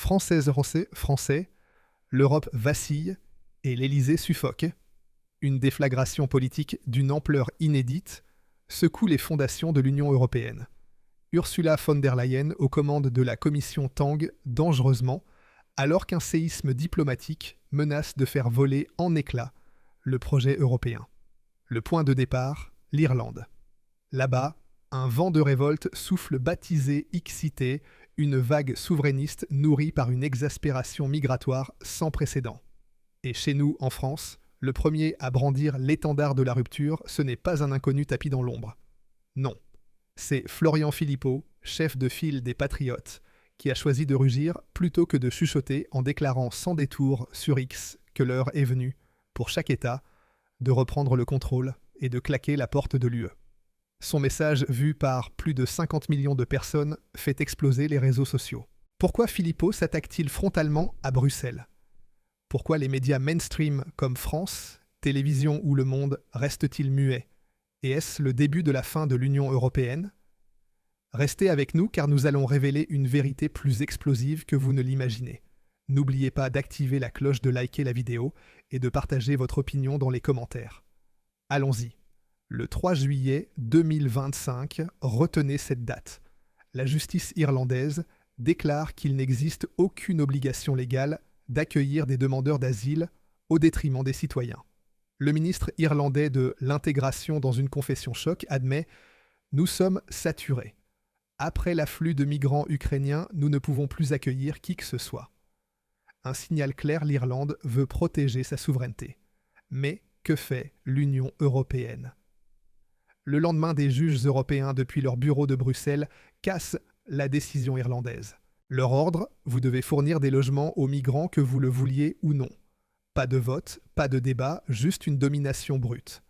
Françaises, Français, l'Europe vacille et l'Élysée suffoque. Une déflagration politique d'une ampleur inédite secoue les fondations de l'Union européenne. Ursula von der Leyen aux commandes de la commission tangue dangereusement, alors qu'un séisme diplomatique menace de faire voler en éclats le projet européen. Le point de départ, l'Irlande. Là-bas, un vent de révolte souffle baptisé X-Cité, une vague souverainiste nourrie par une exaspération migratoire sans précédent. Et chez nous, en France, le premier à brandir l'étendard de la rupture, ce n'est pas un inconnu tapis dans l'ombre. Non, c'est Florian Philippot, chef de file des Patriotes, qui a choisi de rugir plutôt que de chuchoter en déclarant sans détour sur X que l'heure est venue, pour chaque État, de reprendre le contrôle et de claquer la porte de l'UE. Son message, vu par plus de 50 millions de personnes, fait exploser les réseaux sociaux. Pourquoi Philippot s'attaque-t-il frontalement à Bruxelles ? Pourquoi les médias mainstream comme France, Télévision ou Le Monde restent-ils muets ? Et est-ce le début de la fin de l'Union européenne ? Restez avec nous car nous allons révéler une vérité plus explosive que vous ne l'imaginez. N'oubliez pas d'activer la cloche, de liker la vidéo et de partager votre opinion dans les commentaires. Allons-y. Le 3 juillet 2025, retenez cette date. La justice irlandaise déclare qu'il n'existe aucune obligation légale d'accueillir des demandeurs d'asile au détriment des citoyens. Le ministre irlandais de l'intégration dans une confession choc admet « Nous sommes saturés. Après l'afflux de migrants ukrainiens, nous ne pouvons plus accueillir qui que ce soit. » Un signal clair, l'Irlande veut protéger sa souveraineté. Mais que fait l'Union européenne ? Le lendemain, des juges européens depuis leur bureau de Bruxelles cassent la décision irlandaise. Leur ordre, vous devez fournir des logements aux migrants que vous le vouliez ou non. Pas de vote, pas de débat, juste une domination brute.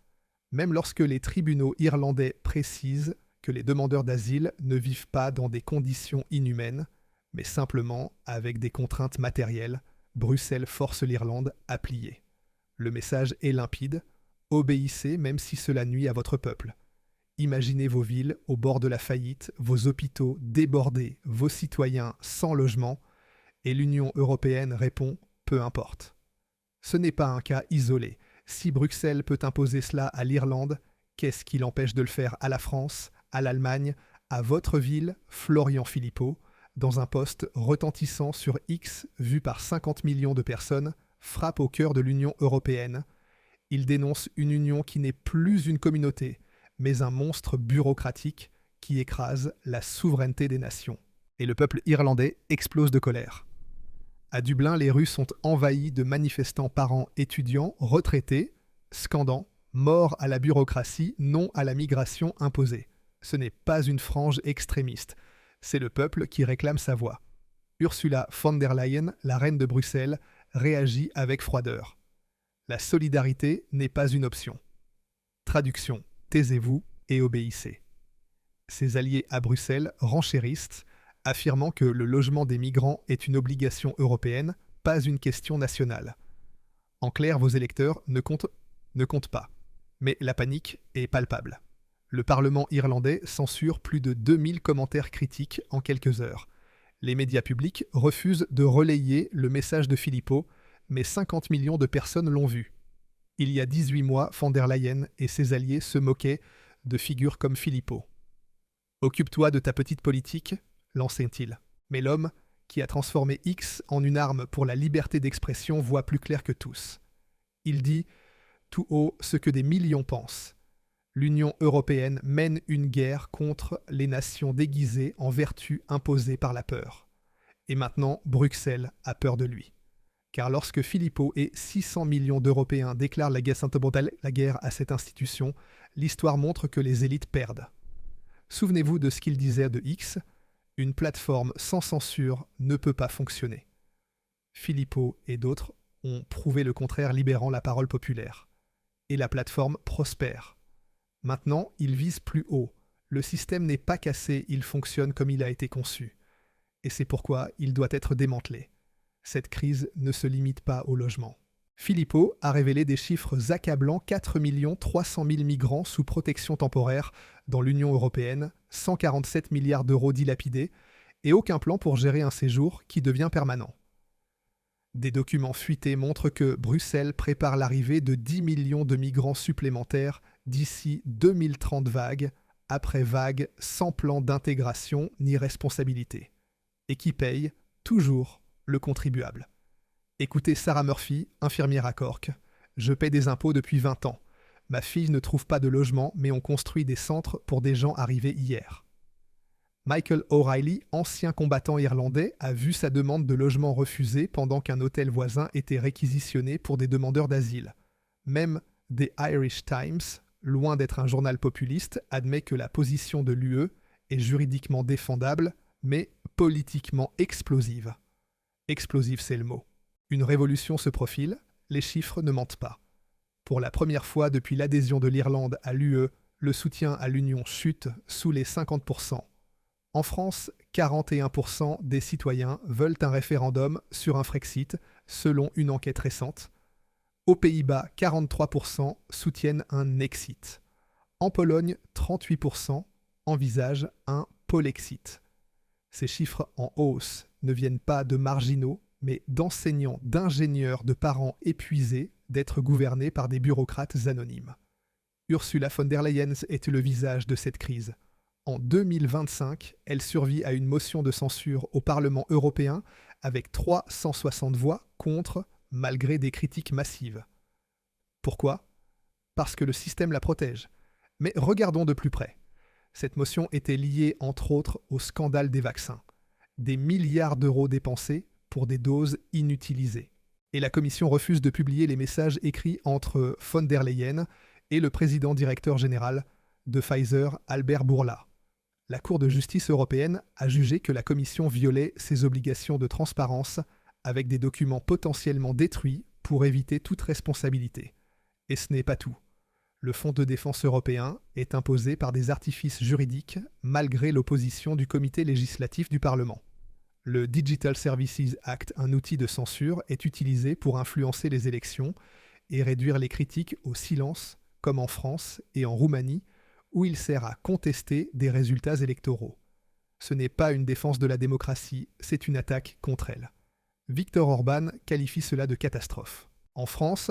Même lorsque les tribunaux irlandais précisent que les demandeurs d'asile ne vivent pas dans des conditions inhumaines, mais simplement avec des contraintes matérielles, Bruxelles force l'Irlande à plier. Le message est limpide, obéissez même si cela nuit à votre peuple. Imaginez vos villes au bord de la faillite, vos hôpitaux débordés, vos citoyens sans logement, et l'Union européenne répond « peu importe ». Ce n'est pas un cas isolé. Si Bruxelles peut imposer cela à l'Irlande, qu'est-ce qui l'empêche de le faire à la France, à l'Allemagne, à votre ville, Florian Philippot, dans un post retentissant sur X vu par 50 millions de personnes, frappe au cœur de l'Union européenne. Il dénonce une union qui n'est plus une communauté, mais un monstre bureaucratique qui écrase la souveraineté des nations. Et le peuple irlandais explose de colère. À Dublin, les rues sont envahies de manifestants parents étudiants, retraités, scandant « mort à la bureaucratie, non à la migration imposée ». Ce n'est pas une frange extrémiste, c'est le peuple qui réclame sa voix. Ursula von der Leyen, la reine de Bruxelles, réagit avec froideur. La solidarité n'est pas une option. Traduction, taisez-vous et obéissez. Ses alliés à Bruxelles renchérissent, affirmant que le logement des migrants est une obligation européenne, pas une question nationale. En clair, vos électeurs ne comptent pas. Mais la panique est palpable. Le Parlement irlandais censure plus de 2000 commentaires critiques en quelques heures. Les médias publics refusent de relayer le message de Philippot, mais 50 millions de personnes l'ont vu. Il y a 18 mois, von der Leyen et ses alliés se moquaient de figures comme Philippot. « Occupe-toi de ta petite politique », lançait-il. Mais l'homme, qui a transformé X en une arme pour la liberté d'expression, voit plus clair que tous. Il dit tout haut ce que des millions pensent. L'Union européenne mène une guerre contre les nations déguisées en vertu imposée par la peur. Et maintenant, Bruxelles a peur de lui. Car lorsque Philippot et 600 millions d'Européens déclarent la guerre à cette institution, l'histoire montre que les élites perdent. Souvenez-vous de ce qu'il disait de X, une plateforme sans censure ne peut pas fonctionner. Philippot et d'autres ont prouvé le contraire, libérant la parole populaire. Et la plateforme prospère. Maintenant, il vise plus haut. Le système n'est pas cassé, il fonctionne comme il a été conçu. Et c'est pourquoi il doit être démantelé. Cette crise ne se limite pas au logement. Philippot a révélé des chiffres accablants: 4 300 000 migrants sous protection temporaire dans l'Union européenne, 147 milliards d'euros dilapidés et aucun plan pour gérer un séjour qui devient permanent. Des documents fuités montrent que Bruxelles prépare l'arrivée de 10 millions de migrants supplémentaires d'ici 2030 vague après vague sans plan d'intégration ni responsabilité. Et qui paye toujours le contribuable. Écoutez Sarah Murphy, infirmière à Cork. Je paie des impôts depuis 20 ans. Ma fille ne trouve pas de logement, mais on construit des centres pour des gens arrivés hier. Michael O'Reilly, ancien combattant irlandais, a vu sa demande de logement refusée pendant qu'un hôtel voisin était réquisitionné pour des demandeurs d'asile. Même The Irish Times, loin d'être un journal populiste, admet que la position de l'UE est juridiquement défendable, mais politiquement explosive. Explosive, c'est le mot. Une révolution se profile, les chiffres ne mentent pas. Pour la première fois depuis l'adhésion de l'Irlande à l'UE, le soutien à l'Union chute sous les 50%. En France, 41% des citoyens veulent un référendum sur un Frexit, selon une enquête récente. Aux Pays-Bas, 43% soutiennent un Exit. En Pologne, 38% envisagent un Polexit. Ces chiffres en hausse ne viennent pas de marginaux, mais d'enseignants, d'ingénieurs, de parents épuisés d'être gouvernés par des bureaucrates anonymes. Ursula von der Leyen est le visage de cette crise. En 2025, elle survit à une motion de censure au Parlement européen avec 360 voix contre, malgré des critiques massives. Pourquoi ? Parce que le système la protège. Mais regardons de plus près. Cette motion était liée entre autres au scandale des vaccins. Des milliards d'euros dépensés pour des doses inutilisées. Et la Commission refuse de publier les messages écrits entre von der Leyen et le président directeur général de Pfizer, Albert Bourla. La Cour de justice européenne a jugé que la Commission violait ses obligations de transparence avec des documents potentiellement détruits pour éviter toute responsabilité. Et ce n'est pas tout. Le Fonds de défense européen est imposé par des artifices juridiques malgré l'opposition du comité législatif du Parlement. Le Digital Services Act, un outil de censure, est utilisé pour influencer les élections et réduire les critiques au silence, comme en France et en Roumanie, où il sert à contester des résultats électoraux. Ce n'est pas une défense de la démocratie, c'est une attaque contre elle. Viktor Orban qualifie cela de catastrophe. En France,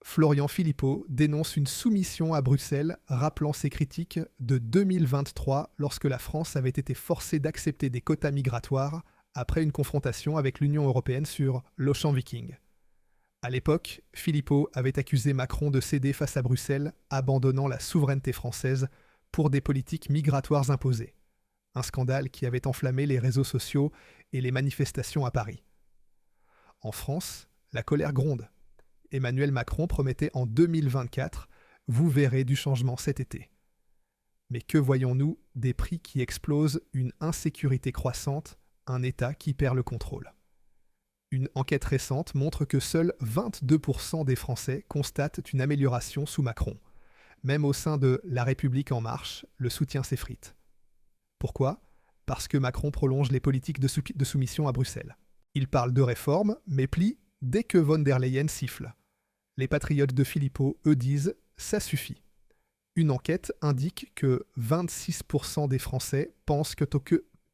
Florian Philippot dénonce une soumission à Bruxelles, rappelant ses critiques de 2023 lorsque la France avait été forcée d'accepter des quotas migratoires après une confrontation avec l'Union européenne sur l'Ocean Viking. À l'époque, Philippot avait accusé Macron de céder face à Bruxelles, abandonnant la souveraineté française pour des politiques migratoires imposées. Un scandale qui avait enflammé les réseaux sociaux et les manifestations à Paris. En France, la colère gronde. Emmanuel Macron promettait en 2024 « Vous verrez du changement cet été ». Mais que voyons-nous ? Des prix qui explosent, une insécurité croissante, un État qui perd le contrôle. Une enquête récente montre que seuls 22% des Français constatent une amélioration sous Macron. Même au sein de La République En Marche, le soutien s'effrite. Pourquoi ? Parce que Macron prolonge les politiques de soumission à Bruxelles. Il parle de réforme, mais plie dès que von der Leyen siffle. Les patriotes de Philippot, eux, disent « ça suffit ». Une enquête indique que 26% des Français pensent que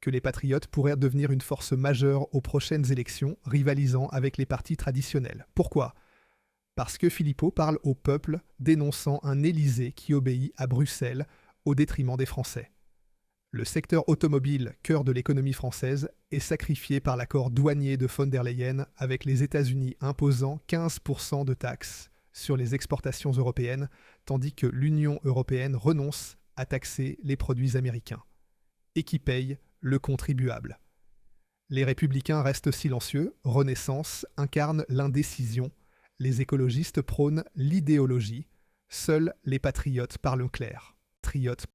les patriotes pourraient devenir une force majeure aux prochaines élections, rivalisant avec les partis traditionnels. Pourquoi ? Parce que Philippot parle au peuple, dénonçant un Élysée qui obéit à Bruxelles au détriment des Français. Le secteur automobile, cœur de l'économie française, est sacrifié par l'accord douanier de von der Leyen avec les États-Unis imposant 15% de taxes sur les exportations européennes, tandis que l'Union européenne renonce à taxer les produits américains. Et qui paye ? Le contribuable. Les républicains restent silencieux, Renaissance incarne l'indécision, les écologistes prônent l'idéologie, seuls les patriotes parlent clair. Patriotes